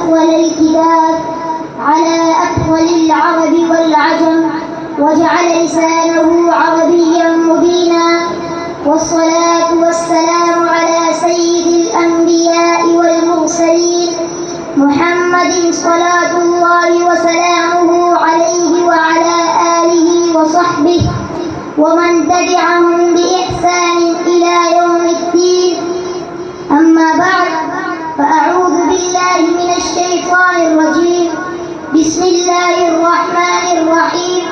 أفضل الكتاب على أفضل العرب والعجم، وجعل لسانه عربيا مبينا. والصلاة والسلام على سيد الأنبياء والمرسلين محمد صلاة الله وسلامه عليه وعلى آله وصحبه ومن تبعهم بإحسان إلى يوم الدين. أما بعد، فأعوذ بالله من الشيطان الرجيم. بسم الله الرحمن الرحيم.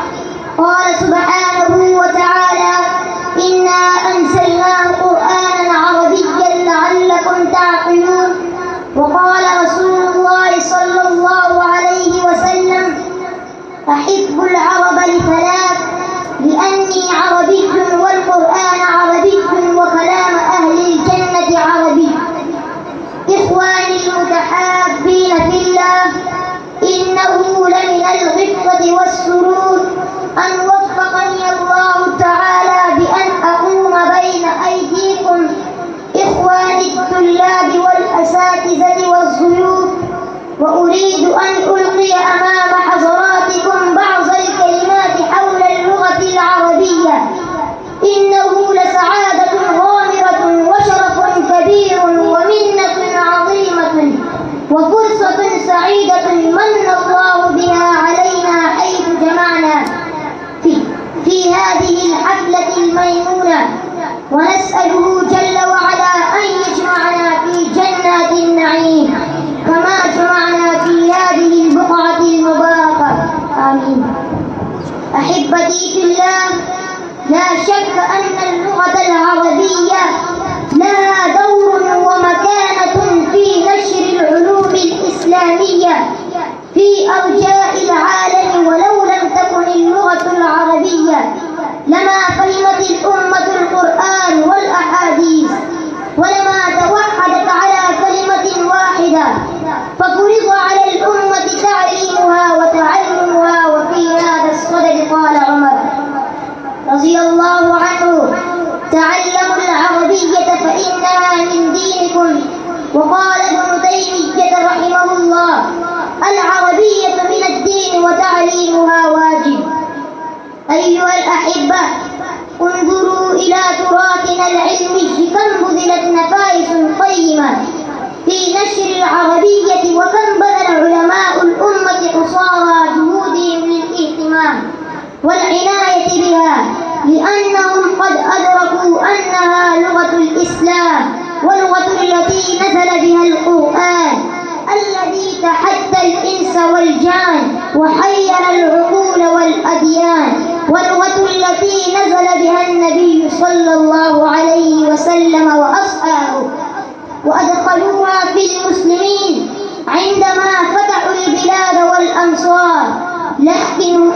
قال سبحانه وتعالى: إنا أنزلناه قرآنا عربيا لعلكم تعقلون. وقال رسول الله صلى الله عليه وسلم: أحب العرب لثلاث: لأني عربي والقرآن عربي وكلام أهل الجنة عربي. إخواني المتحابين في الله، إنه لمن الغفة والسرور أن وفقني الله تعالى بأن أقوم بين أيديكم إخواني الطلاب والأساتذة والضيوف، وأريد أن ألقي أمام حضراتكم بعض الكلمات حول اللغة العربية. إنه لسعادة غامرة وشرف كبير ومنة عظيمة وفرصة سعيدة من الله بها علينا حيث جمعنا في هذه الحفلة الميمونة، ونسأله جل وعلا أن يجمعنا في جنات النعيم كما جمعنا في هذه البقعة المباركة. آمين. أحبتي في الله، لا شك أن اللغة العربية لها دور ومكانة في نشر العلوم الإسلامية في أرجاء العالم، ولو لم تكن اللغة العربية لما فهمت الأمة القرآن والأحاديث، ولما توحدت على كلمة واحدة، ففرض على الأمة تعليمها وتعلمها. وفي هذا الصدد قال عمر رضي الله عنه: تعلموا العربية فإنها من دينكم. وقال ابن تيمية رحمه الله: العربية من الدين وتعليمها واجب. أيها الأحبة، انظروا إلى تراثنا العلمي كم بذلت نفائس قيمة في نشر العربية، وكم بذل علماء الأمة قصارى جهودهم للاهتمام والعناية بها، لأنهم قد أدركوا أنها لغة الإسلام، واللغة التي نزل بها القرآن الذي تحدى الإنس والجان وحير العقول والأديان، واللغة التي نزل بها النبي صلى الله عليه وسلم وأصحابه وأدخلوها في المسلمين عندما فتحوا البلاد والأمصار. لكن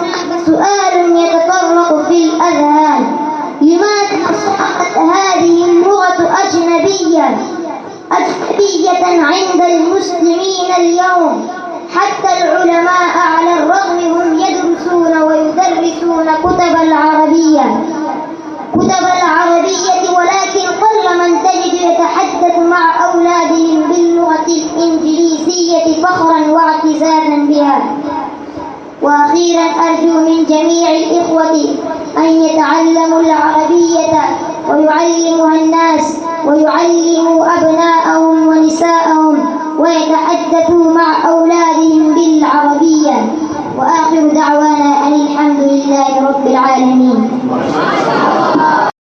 سؤال يتطرق في الأذهان: لماذا أصبحت هذه اللغة أجنبية عند المسلمين اليوم؟ حتى العلماء على الرغم هم يدرسون ويدرسون كتب العربية، ولكن قل من تجد يتحدث مع أولادهم باللغة الإنجليزية فخرا واعتزازا بها. وأخيرا أرجو من جميع الإخوة أن يتعلموا العربية ويعلموها الناس، ويعلموا أبناءهم ونساءهم، ويتحدثوا مع أولادهم